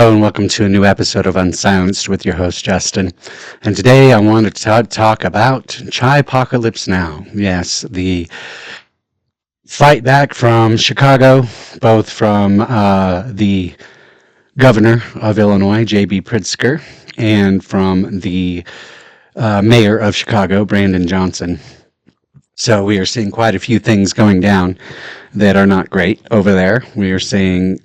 Hello and welcome to a new episode of Unsilenced with your host Justin. And today I wanted to talk about Chipocalypse now. Yes, the fight back from Chicago, both from the governor of Illinois, J.B. Pritzker, and from the mayor of Chicago, Brandon Johnson. So we are seeing quite a few things going down that are not great over there. We are seeing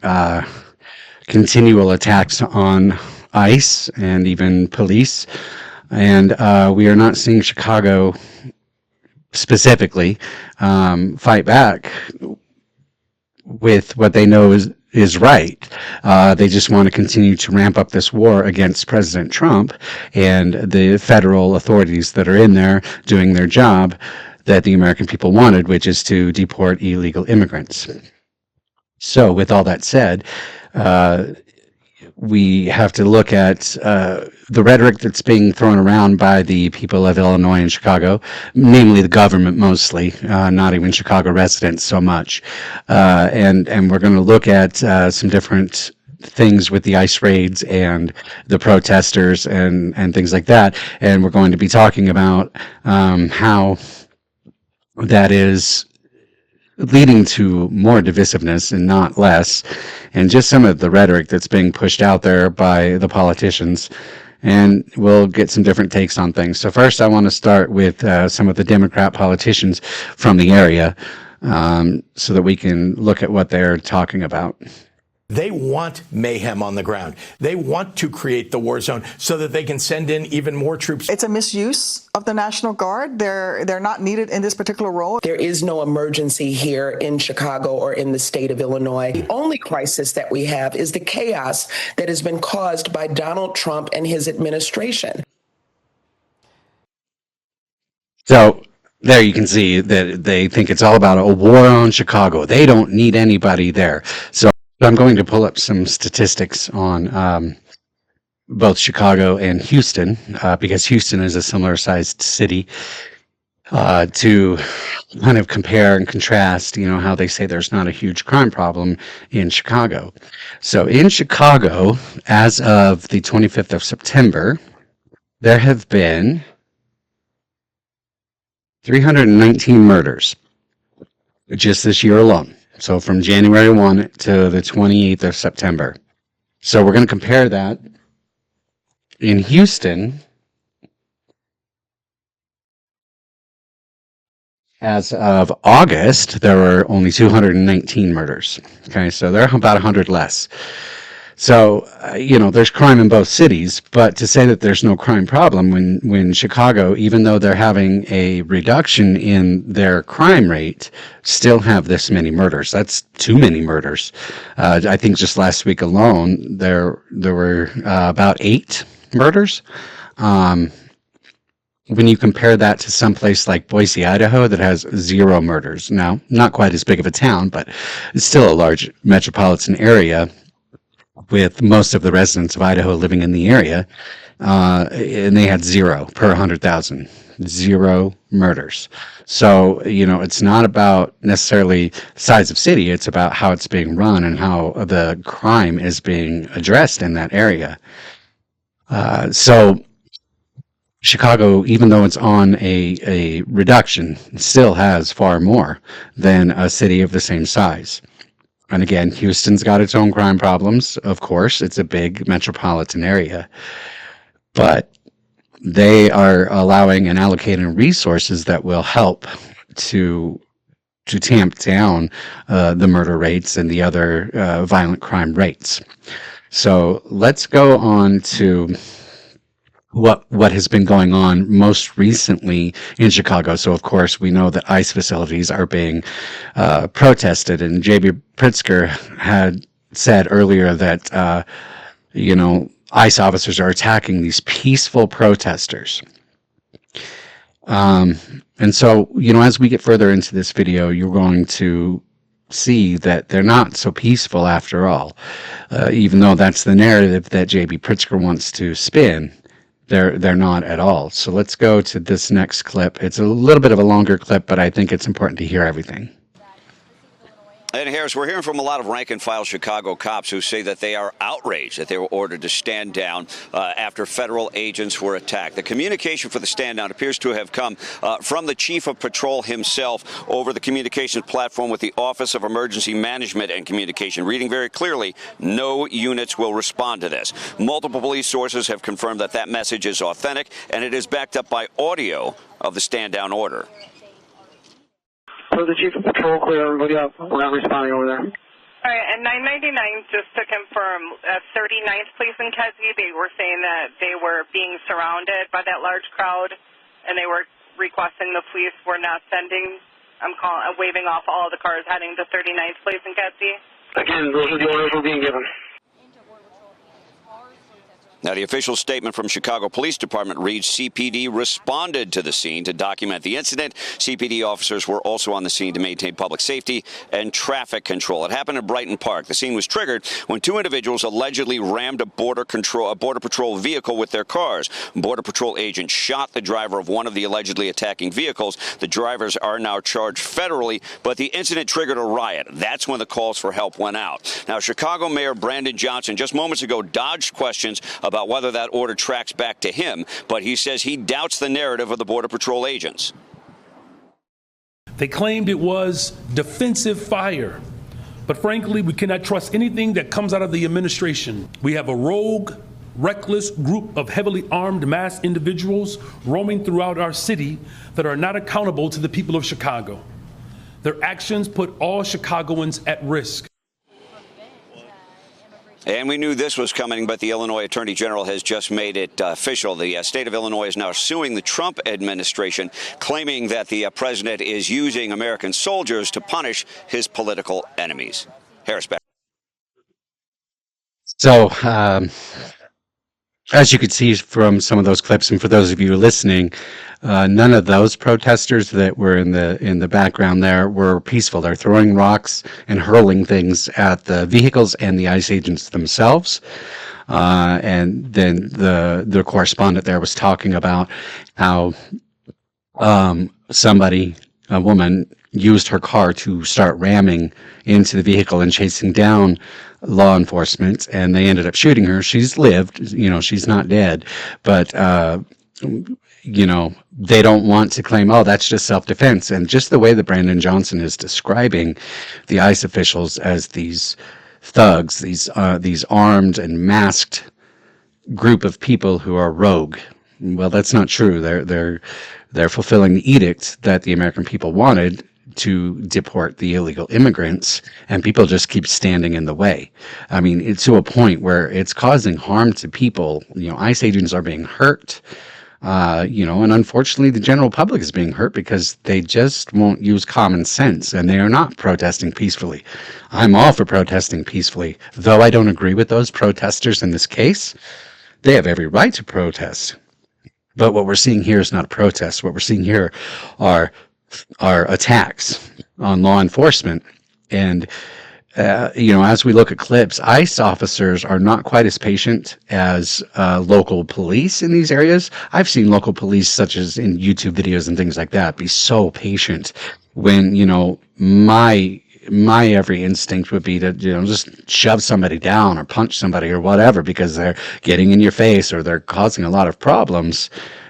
continual attacks on ICE and even police. And we are not seeing Chicago specifically fight back with what they know is right. They just want to continue to ramp up this war against President Trump and the federal authorities that are in there doing their job that the American people wanted, which is to deport illegal immigrants. So with all that said, we have to look at the rhetoric that's being thrown around by the people of Illinois and Chicago, namely the government mostly, not even Chicago residents so much. And we're going to look at some different things with the ICE raids and the protesters and things like that. And we're going to be talking about how that is leading to more divisiveness and not less, and just some of the rhetoric that's being pushed out there by the politicians. And we'll get some different takes on things. So first, I want to start with some of the Democrat politicians from the area so that we can look at what they're talking about. They want mayhem on the ground. They want to create the war zone so that they can send in even more troops. It's a misuse of the National Guard. They're not needed in this particular role. There is no emergency here in Chicago or in the state of Illinois. The only crisis that we have is the chaos that has been caused by Donald Trump and his administration. So there you can see that they think it's all about a war on Chicago. They don't need anybody there. So I'm going to pull up some statistics on both Chicago and Houston, because Houston is a similar sized city, to kind of compare and contrast, how they say there's not a huge crime problem in Chicago. So in Chicago, as of the 25th of September, there have been 319 murders just this year alone. So from January 1 to the 28th of September. So we're going to compare that. In Houston, as of August, there were only 219 murders. Okay, so they're about 100 less. So, there's crime in both cities, but to say that there's no crime problem when Chicago, even though they're having a reduction in their crime rate, still have this many murders. That's too many murders. I think just last week alone, there were about 8 murders. When you compare that to someplace like Boise, Idaho, that has 0 murders. Now, not quite as big of a town, but it's still a large metropolitan area, with most of the residents of Idaho living in the area, and they had 0 per 100,000, 0 murders. So, it's not about necessarily the size of city, it's about how it's being run and how the crime is being addressed in that area. So Chicago, even though it's on a reduction, still has far more than a city of the same size. And again, Houston's got its own crime problems, of course. It's a big metropolitan area. But they are allowing and allocating resources that will help to tamp down the murder rates and the other violent crime rates. So let's go on to what has been going on most recently in Chicago. So, of course, we know that ICE facilities are being protested, and J.B. Pritzker had said earlier that, ICE officers are attacking these peaceful protesters. And so, as we get further into this video, you're going to see that they're not so peaceful after all, even though that's the narrative that J.B. Pritzker wants to spin. They're not at all. So let's go to this next clip. It's a little bit of a longer clip, but I think it's important to hear everything. And Harris, we're hearing from a lot of rank-and-file Chicago cops who say that they are outraged that they were ordered to stand down after federal agents were attacked. The communication for the stand down appears to have come from the chief of patrol himself over the communications platform with the Office of Emergency Management and Communication, reading very clearly, no units will respond to this. Multiple police sources have confirmed that that message is authentic, and it is backed up by audio of the stand-down order. So the chief of patrol, clear everybody up. We're not responding over there. All right, and 999, just to confirm, 39th Police in Kedzie, they were saying that they were being surrounded by that large crowd, and they were requesting the police were not sending, waving off all the cars heading to 39th Police in Kedzie. Again, those are the orders we're being given. Now, the official statement from Chicago Police Department reads, CPD responded to the scene to document the incident. CPD officers were also on the scene to maintain public safety and traffic control. It happened in Brighton Park. The scene was triggered when two individuals allegedly rammed a Border Patrol vehicle with their cars. Border Patrol agents shot the driver of one of the allegedly attacking vehicles. The drivers are now charged federally, but the incident triggered a riot. That's when the calls for help went out. Now, Chicago Mayor Brandon Johnson just moments ago dodged questions about whether that order tracks back to him, but he says he doubts the narrative of the Border Patrol agents. They claimed it was defensive fire, but frankly, we cannot trust anything that comes out of the administration. We have a rogue, reckless group of heavily armed masked individuals roaming throughout our city that are not accountable to the people of Chicago. Their actions put all Chicagoans at risk. And we knew this was coming, but the Illinois Attorney General has just made it official. The state of Illinois is now suing the Trump administration, claiming that the president is using American soldiers to punish his political enemies. Harris, back. So, as you could see from some of those clips, and for those of you listening, none of those protesters that were in the background there were peaceful. They're throwing rocks and hurling things at the vehicles and the ICE agents themselves. And then the correspondent there was talking about how a woman, used her car to start ramming into the vehicle and chasing down law enforcement, and they ended up shooting her. She's lived, she's not dead, but they don't want to claim, oh, that's just self-defense. And just the way that Brandon Johnson is describing the ICE officials as these thugs, these armed and masked group of people who are rogue. Well, that's not true. They're fulfilling the edict that the American people wanted to deport the illegal immigrants, and people just keep standing in the way. I mean, it's to a point where it's causing harm to people. ICE agents are being hurt, and unfortunately the general public is being hurt because they just won't use common sense, and they are not protesting peacefully. I'm all for protesting peacefully, though I don't agree with those protesters in this case. They have every right to protest. But what we're seeing here is not a protest. What we're seeing here are attacks on law enforcement. And, as we look at clips, ICE officers are not quite as patient as local police in these areas. I've seen local police, such as in YouTube videos and things like that, be so patient when, my every instinct would be to, just shove somebody down or punch somebody or whatever because they're getting in your face or they're causing a lot of problems.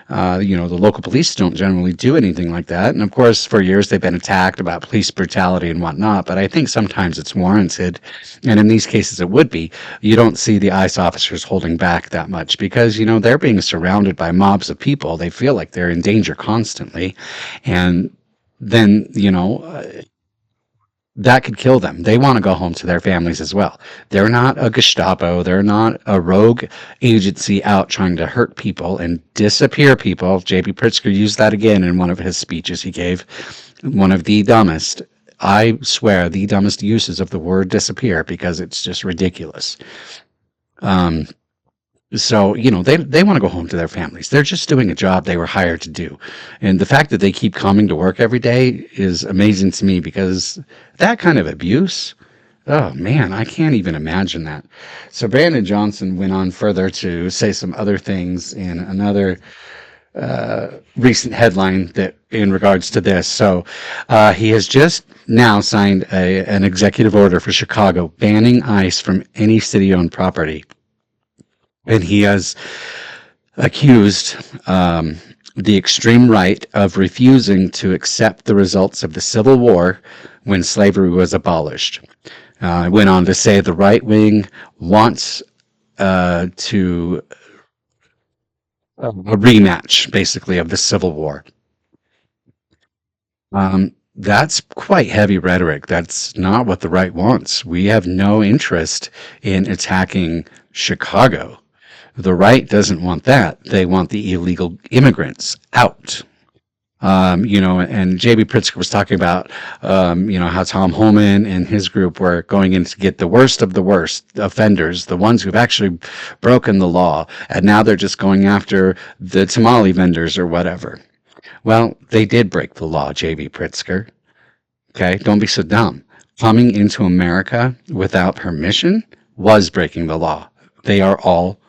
The local police don't generally do anything like that. And of course, for years, they've been attacked about police brutality and whatnot. But I think sometimes it's warranted. And in these cases, it would be. You don't see the ICE officers holding back that much because, they're being surrounded by mobs of people. They feel like they're in danger constantly. And then, that could kill them. They want to go home to their families as well. They're not a Gestapo. They're not a rogue agency out trying to hurt people and disappear people. J.B. Pritzker used that again in one of his speeches he gave. One of the dumbest, I swear, the dumbest uses of the word disappear because it's just ridiculous. So, they want to go home to their families. They're just doing a job they were hired to do. And the fact that they keep coming to work every day is amazing to me because that kind of abuse, oh man, I can't even imagine that. So Brandon Johnson went on further to say some other things in another recent headline that in regards to this. So he has just now signed an executive order for Chicago banning ICE from any city-owned property, and he has accused the extreme right of refusing to accept the results of the Civil War when slavery was abolished. Went on to say the right wing wants to a rematch, basically, of the Civil War. That's quite heavy rhetoric. That's not what the right wants. We have no interest in attacking Chicago. The right doesn't want that. They want the illegal immigrants out. And J.B. Pritzker was talking about, how Tom Holman and his group were going in to get the worst of the worst offenders, the ones who've actually broken the law, and now they're just going after the tamale vendors or whatever. Well, they did break the law, J.B. Pritzker. Okay, don't be so dumb. Coming into America without permission was breaking the law. They are all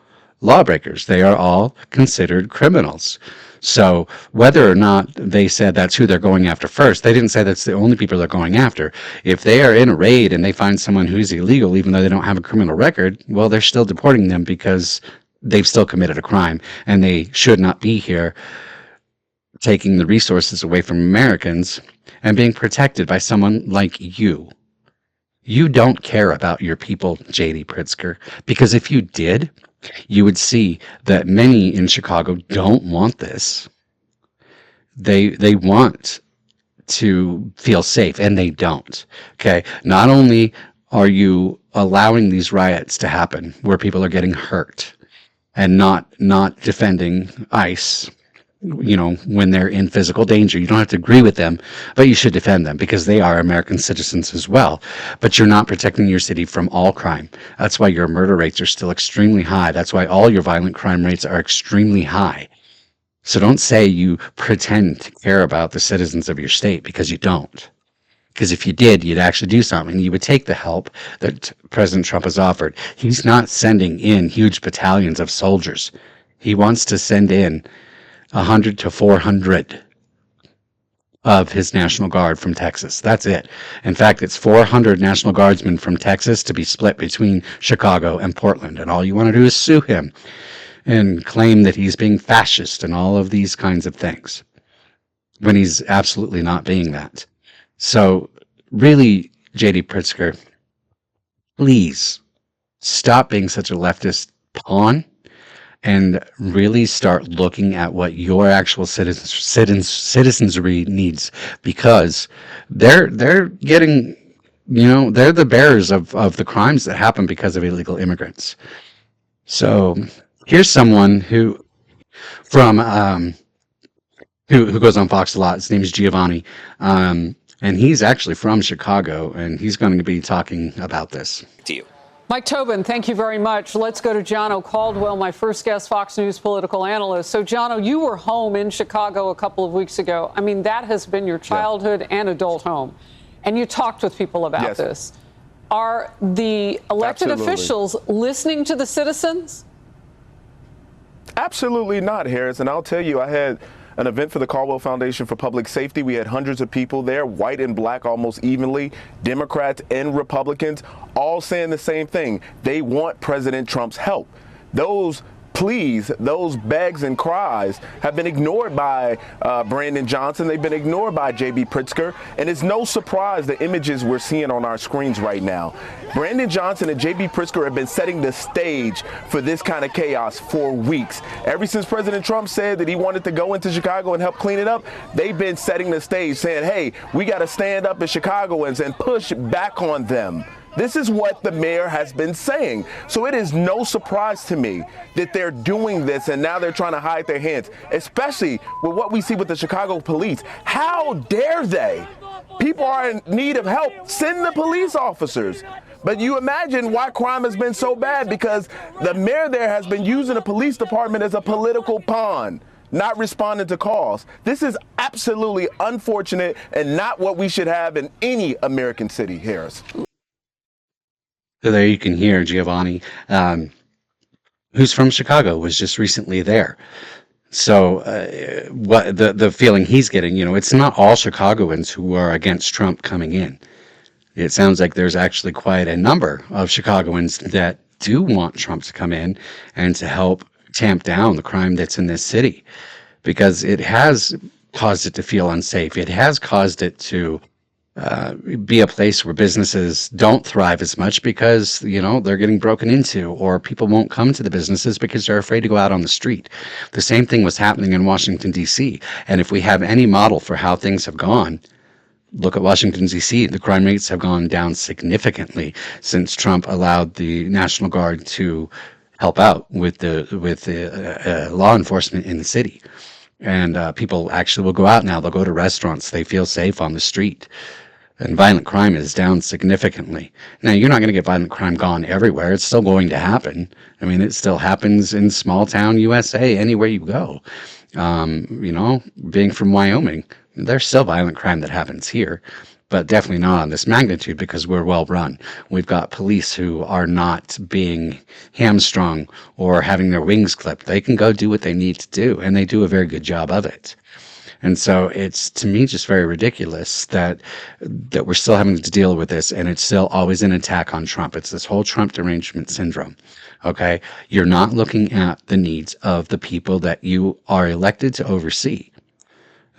lawbreakers. They are all considered criminals. So whether or not they said that's who they're going after first, they didn't say that's the only people they're going after. If they are in a raid and they find someone who's illegal, even though they don't have a criminal record, well, they're still deporting them because they've still committed a crime, and they should not be here taking the resources away from Americans and being protected by someone like you. You don't care about your people, J.D. Pritzker, because if you did, you would see that many in Chicago don't want this. They want to feel safe, and they don't. Okay, not only are you allowing these riots to happen where people are getting hurt and not defending ICE, when they're in physical danger. You don't have to agree with them, but you should defend them because they are American citizens as well. But you're not protecting your city from all crime. That's why your murder rates are still extremely high. That's why all your violent crime rates are extremely high. So don't say you pretend to care about the citizens of your state, because you don't. Because if you did, you'd actually do something. You would take the help that President Trump has offered. He's not sending in huge battalions of soldiers. He wants to send in 100 to 400 of his National Guard from Texas. That's it. In fact, it's 400 National Guardsmen from Texas to be split between Chicago and Portland. And all you want to do is sue him and claim that he's being fascist and all of these kinds of things, when he's absolutely not being that. So really, J.D. Pritzker, please stop being such a leftist pawn and really start looking at what your actual citizenry needs, because they're getting, they're the bearers of the crimes that happen because of illegal immigrants. So here's someone who goes on Fox a lot. His name is Giovanni, and he's actually from Chicago, and he's going to be talking about this. To you. Mike Tobin, thank you very much. Let's go to Jono Caldwell, my first guest, Fox News political analyst. So, Jono, you were home in Chicago a couple of weeks ago. I mean, that has been your childhood and adult home. And you talked with people about this. Are the elected officials listening to the citizens? Absolutely not, Harris. And I'll tell you, I had an event for the Caldwell Foundation for Public Safety. We had hundreds of people there, white and black almost evenly, Democrats and Republicans, all saying the same thing. They want President Trump's help. Those pleas, those begs and cries have been ignored by Brandon Johnson. They've been ignored by J.B. Pritzker. And it's no surprise the images we're seeing on our screens right now. Brandon Johnson and J.B. Pritzker have been setting the stage for this kind of chaos for weeks. Ever since President Trump said that he wanted to go into Chicago and help clean it up, they've been setting the stage saying, hey, we got to stand up as Chicagoans and push back on them. This is what the mayor has been saying. So it is no surprise to me that they're doing this, and now they're trying to hide their hands, especially with what we see with the Chicago police. How dare they? People are in need of help. Send the police officers. But you imagine why crime has been so bad, because the mayor there has been using the police department as a political pawn, not responding to calls. This is absolutely unfortunate and not what we should have in any American city, Harris. So there you can hear Giovanni, who's from Chicago, was just recently there. So what the feeling he's getting, it's not all Chicagoans who are against Trump coming in. It sounds like there's actually quite a number of Chicagoans that do want Trump to come in and to help tamp down the crime that's in this city, because it has caused it to feel unsafe. It has caused it to be a place where businesses don't thrive as much because, they're getting broken into, or people won't come to the businesses because they're afraid to go out on the street. The same thing was happening in Washington, D.C. And if we have any model for how things have gone, look at Washington, D.C. The crime rates have gone down significantly since Trump allowed the National Guard to help out with the law enforcement in the city. And people actually will go out now. They'll go to restaurants. They feel safe on the street. And violent crime is down significantly. Now, you're not going to get violent crime gone everywhere. It's still going to happen. I mean, it still happens in small town USA, anywhere you go. Being from Wyoming, there's still violent crime that happens here, but definitely not on this magnitude because we're well run. We've got police who are not being hamstrung or having their wings clipped. They can go do what they need to do, and they do a very good job of it. And so it's, to me, just very ridiculous that we're still having to deal with this, and it's still always an attack on Trump. It's this whole Trump derangement syndrome. Okay? You're not looking at the needs of the people that you are elected to oversee.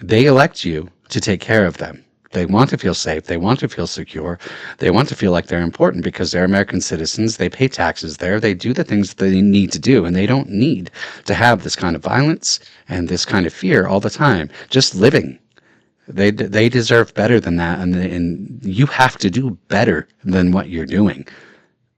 They elect you to take care of them. They want to feel safe. They want to feel secure. They want to feel like they're important because they're American citizens. They pay taxes there. They do the things that they need to do, and they don't need to have this kind of violence and this kind of fear all the time. Just living. They deserve better than that, and you have to do better than what you're doing,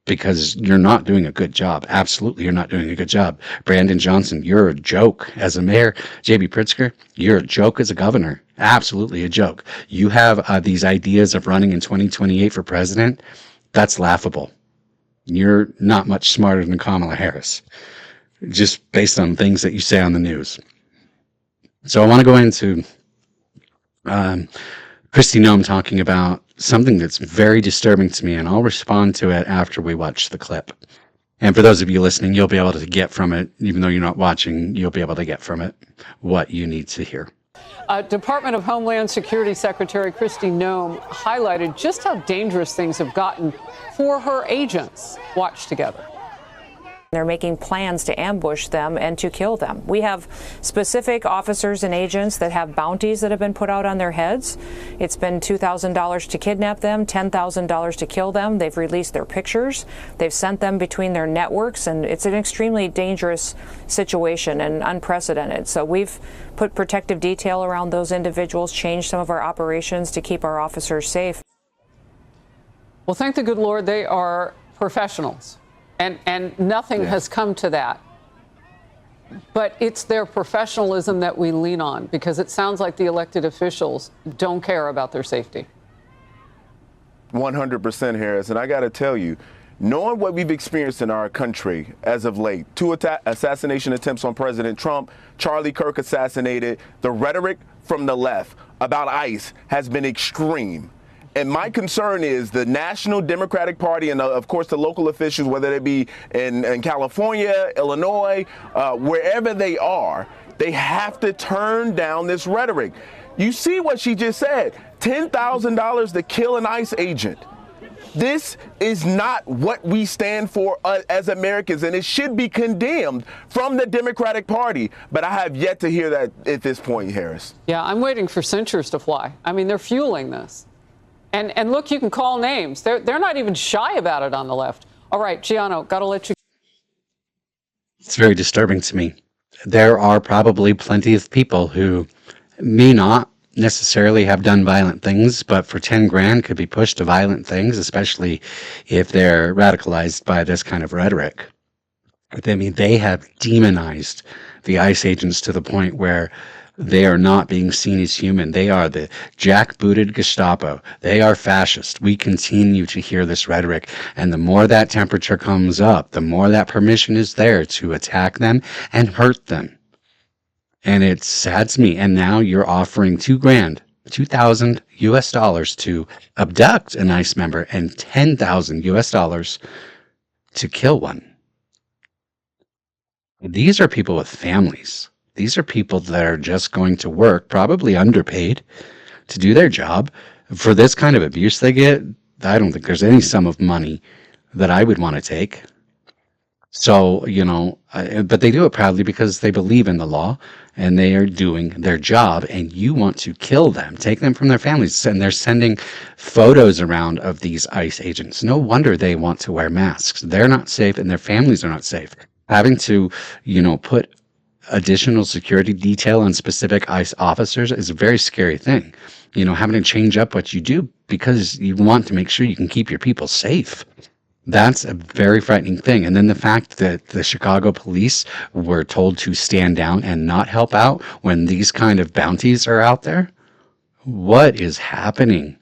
because you're not doing a good job. Absolutely, you're not doing a good job. Brandon Johnson, you're a joke as a mayor. J.B. Pritzker, you're a joke as a governor. Absolutely a joke. You have these ideas of running in 2028 for president. That's laughable. You're not much smarter than Kamala Harris, just based on things that you say on the news. So I want to go into Kristi Noem talking about something that's very disturbing to me, and I'll respond to it after we watch the clip. And for those of you listening, you'll be able to get from it, even though you're not watching, you'll be able to get from it what you need to hear. Department of Homeland Security Secretary Kristi Noem highlighted just how dangerous things have gotten for her agents. Watch together. They're making plans to ambush them and to kill them. We have specific officers and agents that have bounties that have been put out on their heads. It's been $2,000 to kidnap them, $10,000 to kill them. They've released their pictures. They've sent them between their networks, and it's an extremely dangerous situation and unprecedented. So we've put protective detail around those individuals, changed some of our operations to keep our officers safe. Well, thank the good Lord, they are professionals. And nothing has come to that. But it's their professionalism that we lean on, because it sounds like the elected officials don't care about their safety. 100%, Harris. And I got to tell you, knowing what we've experienced in our country as of late, 2 assassination attempts on President Trump, Charlie Kirk assassinated, the rhetoric from the left about ICE has been extreme. And my concern is the National Democratic Party and, of course, the local officials, whether they be in California, Illinois, wherever they are, they have to turn down this rhetoric. You see what she just said, $10,000 to kill an ICE agent. This is not what we stand for as Americans, and it should be condemned from the Democratic Party. But I have yet to hear that at this point, Harris. Yeah, I'm waiting for censures to fly. I mean, they're fueling this. And look, you can call names. They're not even shy about it on the left. All right, Gianno, got to let you. It's very disturbing to me. There are probably plenty of people who may not necessarily have done violent things, but for 10 grand could be pushed to violent things, especially if they're radicalized by this kind of rhetoric. I mean, they have demonized the ICE agents to the point where they are not being seen as human. They are the jackbooted Gestapo. They are fascist. We continue to hear this rhetoric. And the more that temperature comes up, the more that permission is there to attack them and hurt them. And it saddens me. And now you're offering $2,000 US to abduct an ICE member and $10,000 US to kill one. These are people with families. These are people that are just going to work, probably underpaid, to do their job. For this kind of abuse they get, I don't think there's any sum of money that I would want to take. So, but they do it proudly because they believe in the law and they are doing their job, and you want to kill them, take them from their families, and they're sending photos around of these ICE agents. No wonder they want to wear masks. They're not safe and their families are not safe. Having to, put additional security detail on specific ICE officers is a very scary thing. Having to change up what you do because you want to make sure you can keep your people safe. That's a very frightening thing. And then the fact that the Chicago police were told to stand down and not help out when these kind of bounties are out there. What is happening?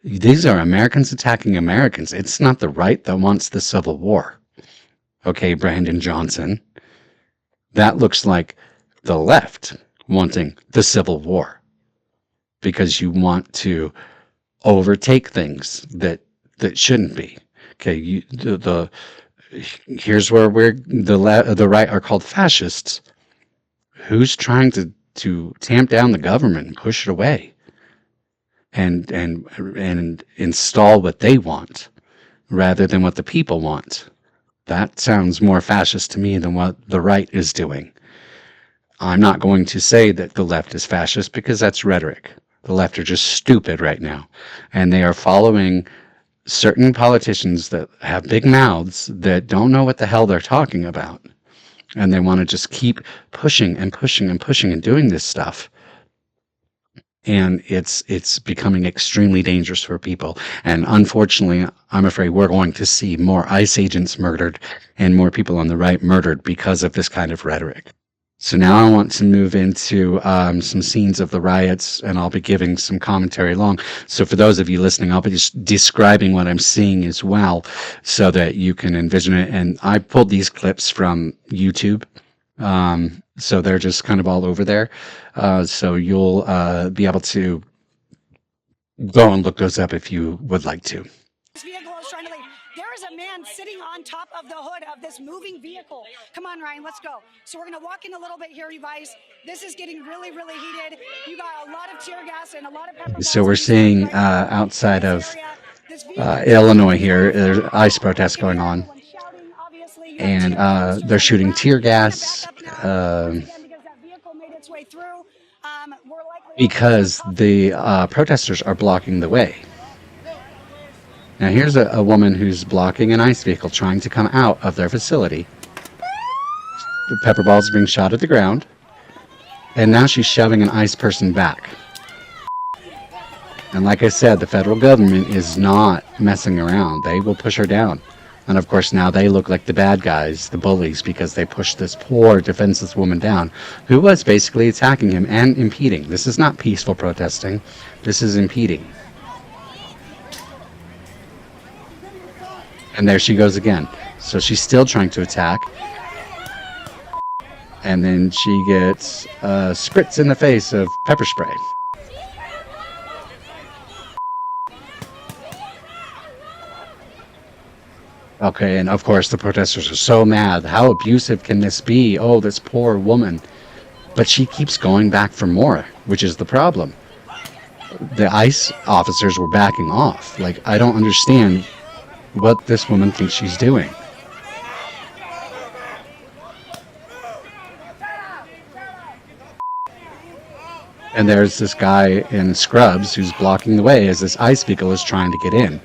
These are Americans attacking Americans. It's not the right that wants the Civil War. Okay, Brandon Johnson. That looks like the left wanting the Civil War because you want to overtake things that shouldn't be. Okay, here's where the right are called fascists. Who's trying to tamp down the government and push it away, and install what they want rather than what the people want? That sounds more fascist to me than what the right is doing. I'm not going to say that the left is fascist because that's rhetoric. The left are just stupid right now, and they are following certain politicians that have big mouths that don't know what the hell they're talking about. And they want to just keep pushing and pushing and pushing and doing this stuff. And it's becoming extremely dangerous for people. And unfortunately, I'm afraid we're going to see more ICE agents murdered and more people on the right murdered because of this kind of rhetoric. So now I want to move into some scenes of the riots, and I'll be giving some commentary along. So for those of you listening, I'll be just describing what I'm seeing as well so that you can envision it. And I pulled these clips from YouTube, so they're just kind of all over there. So you'll be able to go and look those up if you would like to. This vehicle is trying to leave. There is a man sitting on top of the hood of this moving vehicle. Come on, Ryan, let's go. So we're going to walk in a little bit here, you guys. This is getting really, really heated. You got a lot of tear gas and a lot of pepper balls. So we're seeing outside of Illinois here, there's ICE protests going on. And they're shooting tear gas because the protesters are blocking the way. Now here's a woman who's blocking an ICE vehicle trying to come out of their facility. The pepper balls are being shot at the ground. And now she's shoving an ICE person back. And like I said, the federal government is not messing around. They will push her down. And of course now they look like the bad guys, the bullies, because they pushed this poor defenseless woman down who was basically attacking him and impeding. This is not peaceful protesting. This is impeding. And there she goes again. So she's still trying to attack. And then she gets a spritz in the face of pepper spray. Okay, and of course the protesters are so mad. How abusive can this be? Oh, this poor woman. But she keeps going back for more, which is the problem. The ICE officers were backing off. Like, I don't understand what this woman thinks she's doing. And there's this guy in scrubs who's blocking the way as this ICE vehicle is trying to get in.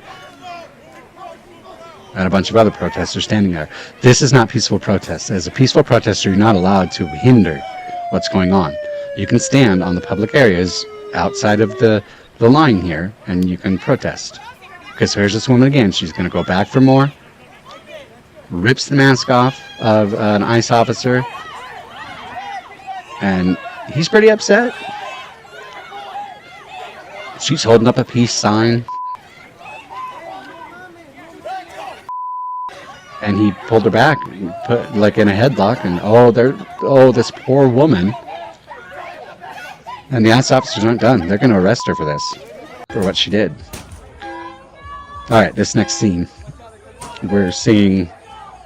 And a bunch of other protesters standing there. This is not peaceful protest. As a peaceful protester, you're not allowed to hinder what's going on. You can stand on the public areas outside of the line here, and you can protest. Okay, so here's this woman again. She's going to go back for more. Rips the mask off of an ICE officer. And he's pretty upset. She's holding up a peace sign. And he pulled her back, put like in a headlock, and this poor woman. And the ICE officers aren't done. They're going to arrest her for this, for what she did. All right, this next scene, we're seeing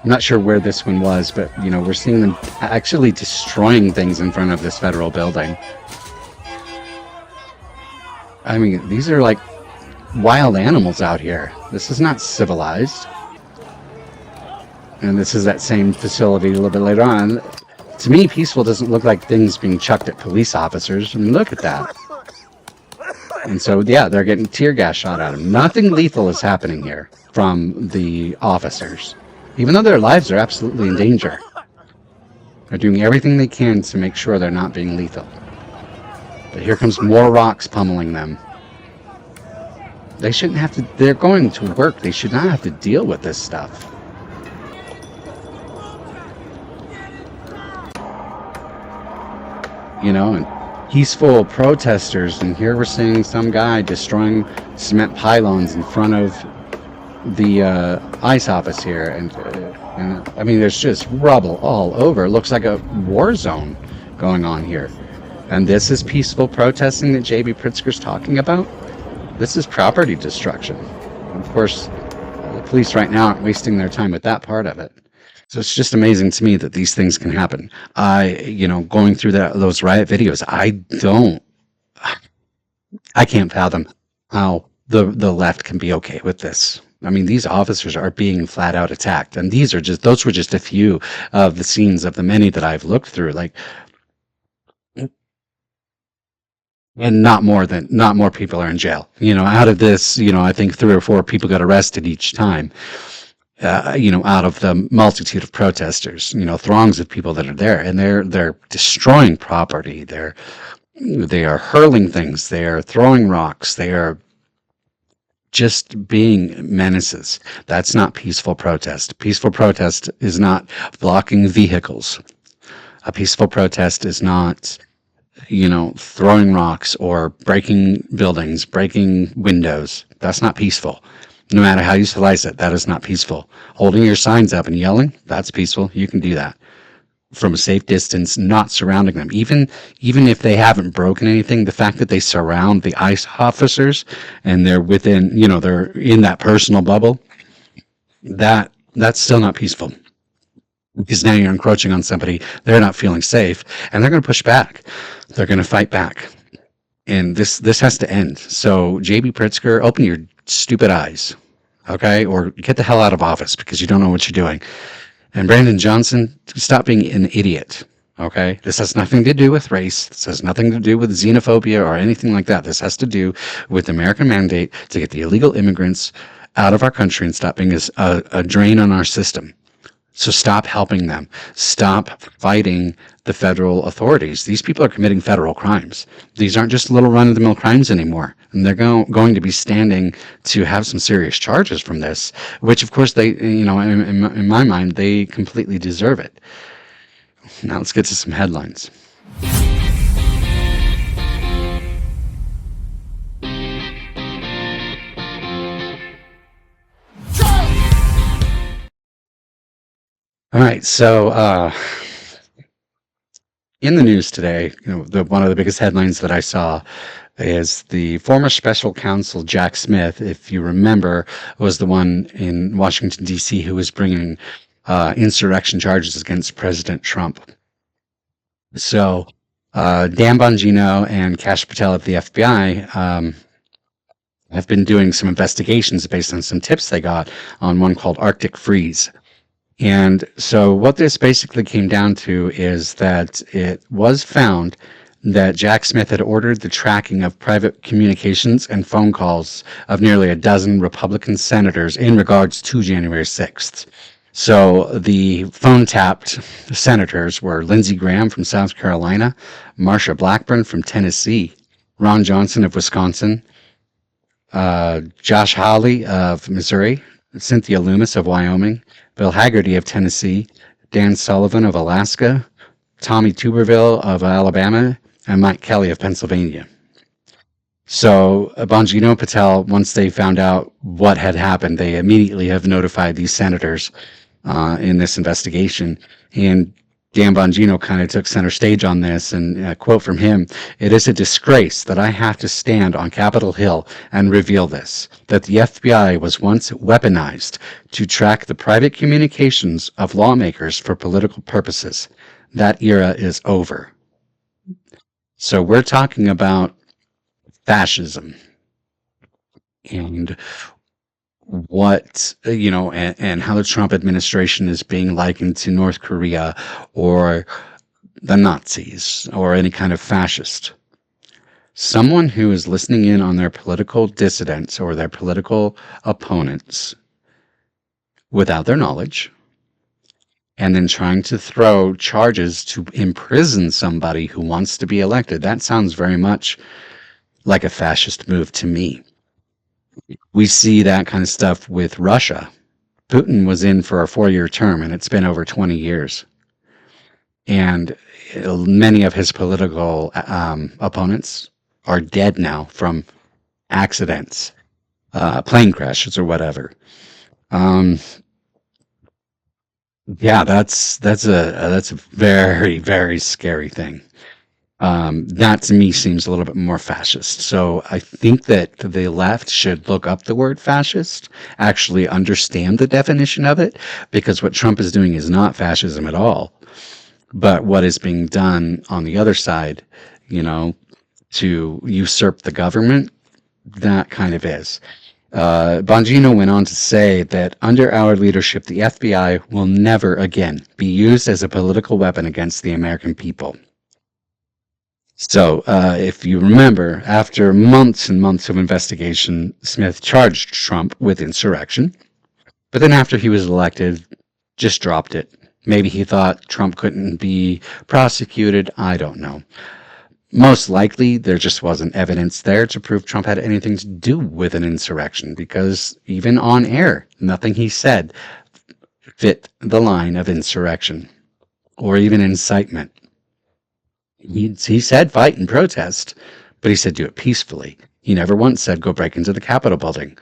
I'm not sure where this one was, but we're seeing them actually destroying things in front of this federal building. I mean, these are like wild animals out here. This is not civilized. And this is that same facility a little bit later on. To me, peaceful doesn't look like things being chucked at police officers. I mean, look at that. And so, yeah, they're getting tear gas shot at them. Nothing lethal is happening here from the officers, even though their lives are absolutely in danger. They're doing everything they can to make sure they're not being lethal. But here comes more rocks pummeling them. They shouldn't have to, they're going to work. They should not have to deal with this stuff. And peaceful protesters, and here we're seeing some guy destroying cement pylons in front of the ICE office here, and I mean, there's just rubble all over. It looks like a war zone going on here. And this is peaceful protesting that J.B. Pritzker's talking about? This is property destruction. Of course, the police right now aren't wasting their time with that part of it. So it's just amazing to me that these things can happen. Going through those riot videos, I can't fathom how the left can be okay with this. I mean, these officers are being flat out attacked, and those were just a few of the scenes of the many that I've looked through. And not more people are in jail. Out of this, I think 3 or 4 people got arrested each time. Out of the multitude of protesters, throngs of people that are there, and they're destroying property. They are hurling things. They are throwing rocks. They are just being menaces. That's not peaceful protest. Peaceful protest is not blocking vehicles. A peaceful protest is not, throwing rocks or breaking buildings, breaking windows. That's not peaceful. No matter how you slice it, that is not peaceful. Holding your signs up and yelling, that's peaceful. You can do that from a safe distance, not surrounding them. Even if they haven't broken anything, the fact that they surround the ICE officers and they're within, they're in that personal bubble, that's still not peaceful. Because now you're encroaching on somebody, they're not feeling safe, and they're going to push back. They're going to fight back. And this has to end. So, J.B. Pritzker, open your stupid eyes, okay? Or get the hell out of office because you don't know what you're doing. And Brandon Johnson, stop being an idiot, okay? This has nothing to do with race. This has nothing to do with xenophobia or anything like that. This has to do with the American mandate to get the illegal immigrants out of our country and stop being a drain on our system. So stop helping them. Stop fighting the federal authorities. These people are committing federal crimes. These aren't just little run-of-the-mill crimes anymore. And they're going to be standing to have some serious charges from this, which, of course, they, in my mind, they completely deserve it. Now let's get to some headlines. All right, so in the news today, one of the biggest headlines that I saw is the former special counsel Jack Smith, if you remember, was the one in Washington, D.C. who was bringing insurrection charges against President Trump. So Dan Bongino and Kash Patel at the FBI have been doing some investigations based on some tips they got on one called Arctic Freeze. And so what this basically came down to is that it was found that Jack Smith had ordered the tracking of private communications and phone calls of nearly a dozen Republican senators in regards to January 6th. So the phone-tapped senators were Lindsey Graham from South Carolina, Marsha Blackburn from Tennessee, Ron Johnson of Wisconsin, Josh Hawley of Missouri, Cynthia Loomis of Wyoming, Bill Hagerty of Tennessee, Dan Sullivan of Alaska, Tommy Tuberville of Alabama, and Mike Kelly of Pennsylvania. So Bongino Patel, once they found out what had happened, they immediately have notified these senators in this investigation. And Dan Bongino kind of took center stage on this, and a quote from him: "It is a disgrace that I have to stand on Capitol Hill and reveal this, that the FBI was once weaponized to track the private communications of lawmakers for political purposes. That era is over." So we're talking about fascism and and how the Trump administration is being likened to North Korea or the Nazis or any kind of fascist. Someone who is listening in on their political dissidents or their political opponents without their knowledge, and then trying to throw charges to imprison somebody who wants to be elected, that sounds very much like a fascist move to me. We see that kind of stuff with Russia. Putin was in for a 4-year term, and it's been over 20 years. And many of his political opponents are dead now from accidents, plane crashes or whatever. Yeah, that's a very, very scary thing. That to me seems a little bit more fascist. So I think that the left should look up the word fascist, actually understand the definition of it, because what Trump is doing is not fascism at all. But what is being done on the other side, to usurp the government, that kind of is. Bongino went on to say that under our leadership, the FBI will never again be used as a political weapon against the American people. So, if you remember, after months and months of investigation, Smith charged Trump with insurrection. But then after he was elected, just dropped it. Maybe he thought Trump couldn't be prosecuted. I don't know. Most likely, there just wasn't evidence there to prove Trump had anything to do with an insurrection, because even on air, nothing he said fit the line of insurrection or even incitement. He said fight and protest, but he said do it peacefully. He never once said go break into the Capitol building.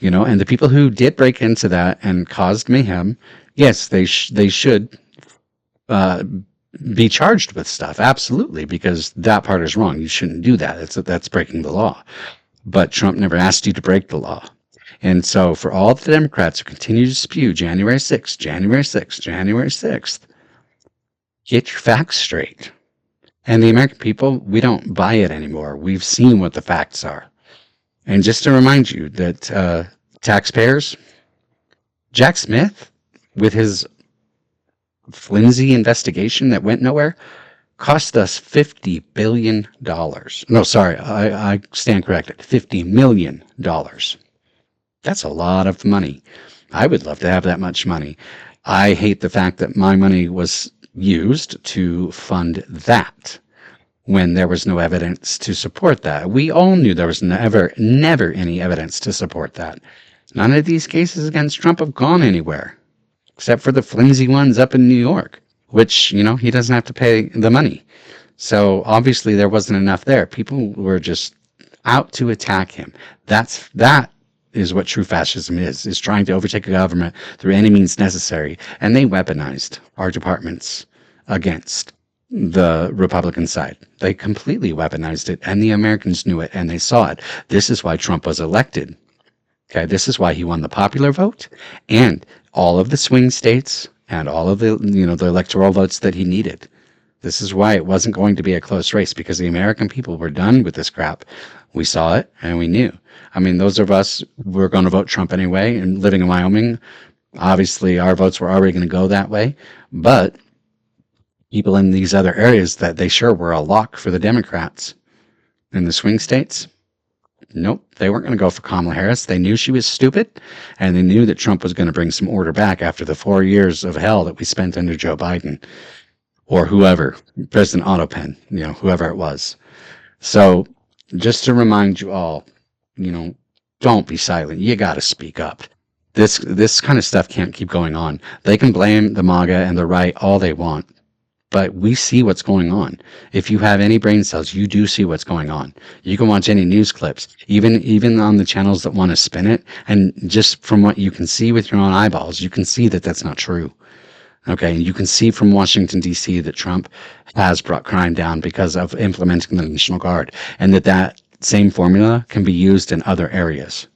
And the people who did break into that and caused mayhem, yes, they should be charged with stuff, absolutely, because that part is wrong. You shouldn't do that. That's breaking the law. But Trump never asked you to break the law. And so for all the Democrats who continue to spew January 6th, January 6th, January 6th, get your facts straight. And the American people, we don't buy it anymore. We've seen what the facts are. And just to remind you that taxpayers, Jack Smith, with his flimsy investigation that went nowhere, cost us $50 billion. No, sorry, I stand corrected. $50 million. That's a lot of money. I would love to have that much money. I hate the fact that my money was used to fund that when there was no evidence to support that. We all knew there was never any evidence to support that. None of these cases against Trump have gone anywhere, except for the flimsy ones up in New York, which, he doesn't have to pay the money. So obviously there wasn't enough there. People were just out to attack him. That is what true fascism is trying to overtake a government through any means necessary. And they weaponized our departments against the Republican side. They completely weaponized it, and the Americans knew it, and they saw it. This is why Trump was elected. Okay, this is why he won the popular vote and all of the swing states and all of the, the electoral votes that he needed. This is why it wasn't going to be a close race, because the American people were done with this crap. We saw it and we knew. I mean, those of us were going to vote Trump anyway, and living in Wyoming, obviously our votes were already going to go that way. But people in these other areas that they sure were a lock for the Democrats in the swing states, nope, they weren't going to go for Kamala Harris. They knew she was stupid, and they knew that Trump was going to bring some order back after the 4 years of hell that we spent under Joe Biden or whoever, President Otto Penn, whoever it was. So just to remind you all, don't be silent. You got to speak up. This kind of stuff can't keep going on. They can blame the MAGA and the right all they want, but we see what's going on. If you have any brain cells, you do see what's going on. You can watch any news clips, even on the channels that want to spin it, and just from what you can see with your own eyeballs, you can see that that's not true. Okay, and you can see from Washington, D.C. that Trump has brought crime down because of implementing the National Guard, and that same formula can be used in other areas,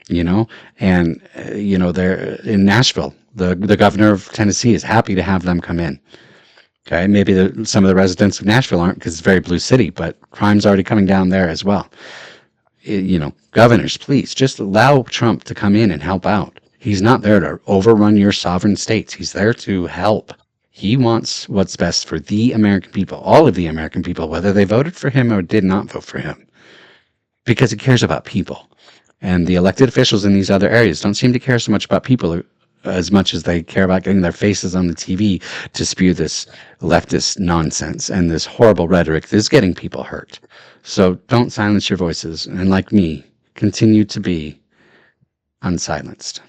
and, they're in Nashville. The governor of Tennessee is happy to have them come in. Okay, maybe some of the residents of Nashville aren't because it's a very blue city, but crime's already coming down there as well. Governors, please just allow Trump to come in and help out. He's not there to overrun your sovereign states. He's there to help. He wants what's best for the American people, all of the American people, whether they voted for him or did not vote for him, because he cares about people. And the elected officials in these other areas don't seem to care so much about people as much as they care about getting their faces on the TV to spew this leftist nonsense and this horrible rhetoric that is getting people hurt. So don't silence your voices, and like me, continue to be unsilenced.